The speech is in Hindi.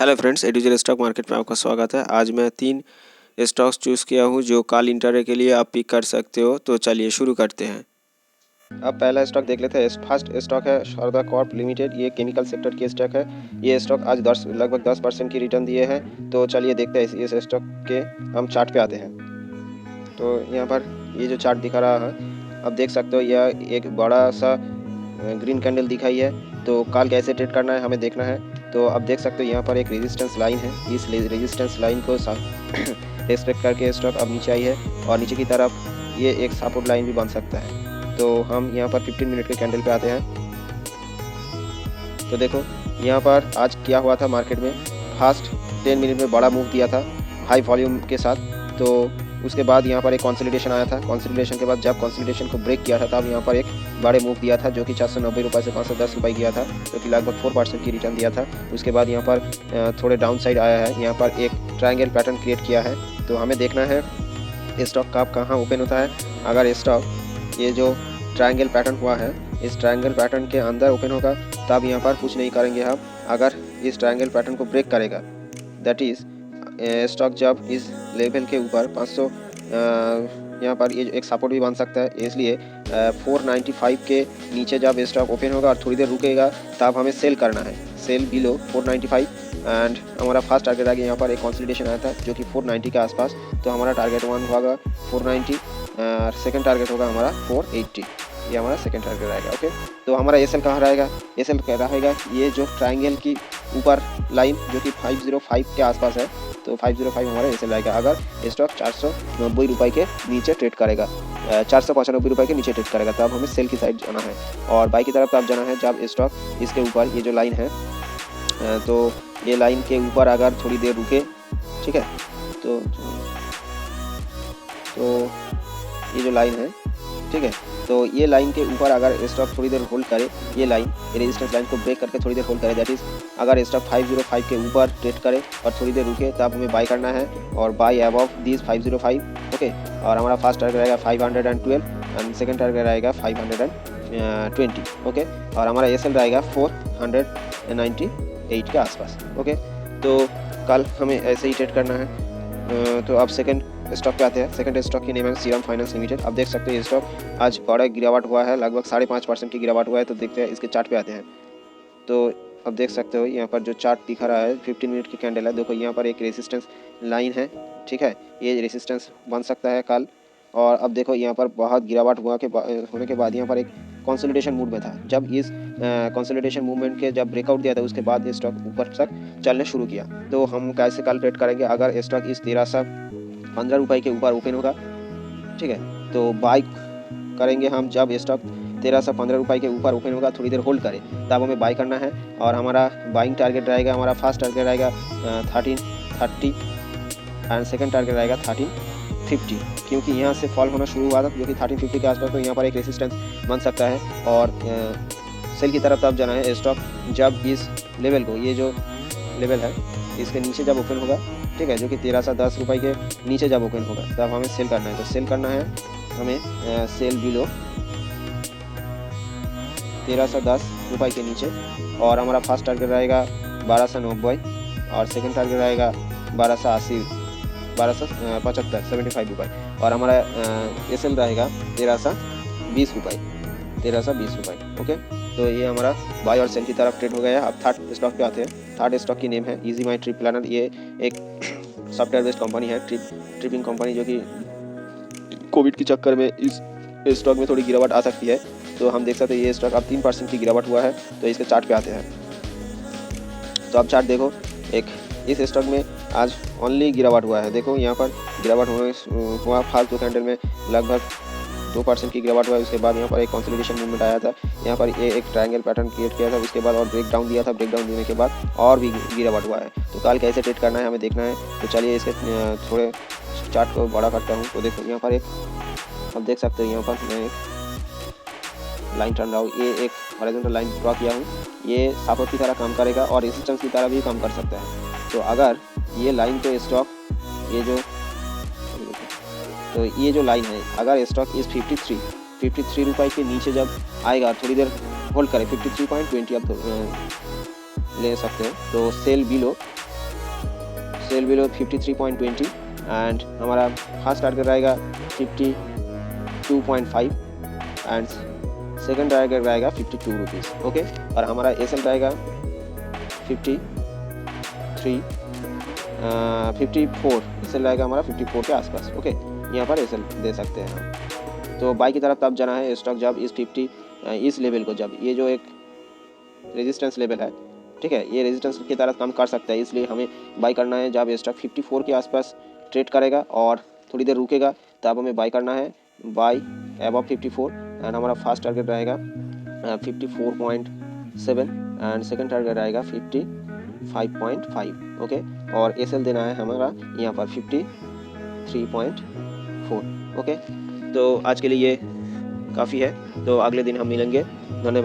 हेलो फ्रेंड्स, एडुजर स्टॉक मार्केट में आपका स्वागत है। आज मैं 3 स्टॉक्स चूज़ किया हूँ जो कल इंटरडे के लिए आप पिक कर सकते हो। तो चलिए शुरू करते हैं। अब पहला स्टॉक देख लेते हैं। फर्स्ट स्टॉक है शारदा कॉर्प लिमिटेड। ये केमिकल सेक्टर की स्टॉक है। ये स्टॉक आज लगभग 10% की रिटर्न दिए हैं। तो चलिए देखते हैं इस स्टॉक के हम चार्ट पे आते हैं। तो यहाँ पर ये जो चार्ट दिखा रहा है, अब देख सकते हो यह एक बड़ा सा ग्रीन कैंडल दिखाई है। तो कल कैसे ट्रेड करना है हमें देखना है। तो अब देख सकते हो यहाँ पर एक रेजिस्टेंस लाइन है। इस रेजिस्टेंस लाइन को रेस्पेक्ट करके स्टॉक अब नीचे आई है और नीचे की तरफ ये एक सपोर्ट लाइन भी बन सकता है। तो हम यहाँ पर 15 मिनट के कैंडल पे आते हैं। तो देखो यहाँ पर आज क्या हुआ था मार्केट में। फर्स्ट 10 मिनट में बड़ा मूव दिया था हाई वॉल्यूम के साथ। तो उसके बाद यहाँ पर एक कंसोलिडेशन आया था। कंसोलिडेशन के बाद जब कंसोलिडेशन को ब्रेक किया था तब यहाँ पर एक बड़े मूव दिया था जो कि 490 रुपये से 510 रुपये किया था, जो कि लगभग 4% की रिटर्न दिया था। उसके बाद यहाँ पर थोड़े डाउन साइड आया है। यहाँ पर एक ट्रायंगल पैटर्न क्रिएट किया है। तो हमें देखना है स्टॉक कब कहाँ ओपन होता है। अगर स्टॉक ये जो ट्रायंगल पैटर्न हुआ है इस ट्रायंगल पैटर्न के अंदर ओपन होगा तब यहाँ पर कुछ नहीं करेंगे हम। अगर इस ट्रायंगल पैटर्न को ब्रेक करेगा, दैट इज़ स्टॉक जब इस लेवल के ऊपर 500 यहाँ पर ये एक सपोर्ट भी बन सकता है, इसलिए 495 के नीचे जब स्टॉक ओपन होगा और थोड़ी देर रुकेगा तब हमें सेल करना है। सेल बिलो 495 एंड हमारा फर्स्ट टारगेट आ गया। यहाँ पर एक कंसोलिडेशन आया था जो कि 490 के आसपास। तो हमारा टारगेट 1 होगा 490 और सेकंड टारगेट होगा हमारा 480। ये हमारा सेकंड टारगेट रहेगा। ओके, तो हमारा एसएल कहाँ रहेगा? एसएल रहेगा ये जो ट्रायंगल की ऊपर लाइन जो कि 505 के आसपास है। तो 505 हमारा एसएल रहेगा अगर स्टॉक 490 रुपये के नीचे ट्रेड करेगा, 495 रुपये के नीचे ट्रेड करेगा तब हमें सेल की साइड जाना है। और बाई की तरफ तब जाना है जब स्टॉक इसके ऊपर ये जो लाइन है, तो ये लाइन के ऊपर अगर थोड़ी देर रुके, ठीक है। तो ये जो लाइन है, ठीक है, तो ये लाइन के ऊपर अगर स्टॉक थोड़ी देर होल्ड करे, ये रेजिस्टेंस लाइन को ब्रेक करके थोड़ी देर होल्ड करे, दैट इज़ अगर स्टॉक 505 के ऊपर ट्रेड करे और थोड़ी देर रुके तब हमें बाय करना है और बाय अबव दिस 505। ओके, और हमारा फर्स्ट टारगेट रहेगा 512 एंड सेकंड टारगेट रहेगा 520। ओके, और हमारा एसएल रहेगा 498 के आसपास। ओके, तो कल हमें ऐसे ही ट्रेड करना है। तो अब सेकंड स्टॉक पे आते हैं। सेकंड स्टॉक की नेम है श्रीराम फाइनेंस लिमिटेड। अब देख सकते हैं ये स्टॉक आज बड़ा गिरावट हुआ है, लगभग 5.5% की गिरावट हुआ है। तो देखते हैं इसके चार्ट पे आते हैं। तो अब देख सकते हो यहाँ पर जो चार्ट दिखा रहा है 15 मिनट की कैंडल है। देखो यहाँ पर एक रेजिस्टेंस लाइन है, ठीक है, ये रेजिस्टेंस बन सकता है कल। और अब देखो यहाँ पर बहुत गिरावट होने के बाद यहाँ पर एक कंसोलिडेशन मूड में था। जब इस कंसोलिडेशन मूवमेंट के जब ब्रेकआउट दिया था उसके बाद ये स्टॉक ऊपर तक चलने शुरू किया। तो हम कैसे कल ट्रेड करेंगे? अगर स्टॉक इस 1315 रुपये के ऊपर ओपन होगा, ठीक है, तो बाई करेंगे हम जब स्टॉक 1315 रुपये के ऊपर ओपन होगा, थोड़ी देर होल्ड करे तब हमें बाई करना है। और हमारा बाइंग टारगेट रहेगा, हमारा फर्स्ट टारगेट रहेगा 1330 एंड सेकंड टारगेट रहेगा 1350, क्योंकि यहाँ से फॉल होना शुरू हुआ था जो कि 1350 के आसपास। तो यहाँ पर एक रेजिस्टेंस बन सकता है और सेल की तरफ तब जाना है स्टॉक जब इस लेवल को, ये जो लेवल है इसके नीचे जब ओपन होगा, ठीक है, जो कि 1310 रुपये के नीचे जब ओपन होगा तब हमें सेल करना है। तो सेल करना है हमें सेल बिलो 1310 रुपये के नीचे। और हमारा फर्स्ट टारगेट रहेगा 1290 और सेकंड टारगेट रहेगा 1280 1275 75 रुपये। और हमारा एसएल रहेगा 1320 रुपये। ओके, तो ये हमारा बाय और सेल की तरफ ट्रेड हो गया है। अब थर्ड स्टॉक पे आते हैं। थर्ड स्टॉक की नेम है इजी माई ट्रिप प्लानर। ये एक सॉफ्टवेयर बेस्ड कंपनी है, ट्रिपिंग कंपनी, जो कि कोविड के चक्कर में इस स्टॉक में थोड़ी गिरावट आ सकती है। तो हम देख सकते हैं ये स्टॉक अब 3% की गिरावट हुआ है। तो इसके चार्ट पे आते हैं। तो अब चार्ट देखो, एक इस स्टॉक में आज ओनली गिरावट हुआ है। देखो यहाँ पर गिरावट हुआ फालतू कैंडल में लगभग 2% की गिरावट हुआ है। उसके बाद यहाँ पर एक कंसोलिडेशन मूवमेंट आया था। यहाँ पर ये एक ट्रायंगल पैटर्न क्रिएट किया था, उसके बाद और ब्रेकडाउन दिया था। ब्रेकडाउन देने के बाद और भी गिरावट हुआ है। तो कल कैसे ट्रेड करना है हमें देखना है। तो चलिए इसके थोड़े चार्ट को बड़ा करता हूँ। तो देखो यहाँ पर एक, अब देख सकते हो यहाँ पर मैं एक लाइन टर्न रहा हूँ। ये एक हॉरिजॉन्टल लाइन ड्रॉ किया हूँ। ये सपोर्ट की तरह काम करेगा और रेजिस्टेंस की तरह भी काम कर सकता है। तो अगर ये लाइन पे स्टॉक ये जो लाइन है, अगर स्टॉक इस 53 रुपये के नीचे जब आएगा, थोड़ी देर होल्ड करें, 53.20 आप ले सकते हो। तो cell below cell below 53.20 and हमारा फर्स्ट टारगेट रहेगा 52.5 एंड सेकंड टारगेट रहेगा 52 रुपीज़। ओके, और हमारा एसएल रहेगा 54 एसएल रहेगा हमारा 54 के आसपास। ओके, यहाँ पर एसएल दे सकते हैं हम। तो बाई की तरफ तब जाना है स्टॉक जब इस लेवल को, जब ये जो एक रेजिस्टेंस लेवल है, ठीक है, ये रेजिस्टेंस की तरफ काम कर सकता है, इसलिए हमें बाई करना है जब स्टॉक 54 के आसपास ट्रेड करेगा और थोड़ी देर रुकेगा तब हमें बाई करना है, बाई अबव 54 एंड हमारा फर्स्ट टारगेट रहेगा 54.7 एंड सेकंड टारगेट रहेगा 55.5। ओके, और एसएल देना है हमारा यहाँ पर 53.4। ओके, तो आज के लिए ये काफ़ी है, तो अगले दिन हम मिलेंगे। धन्यवाद।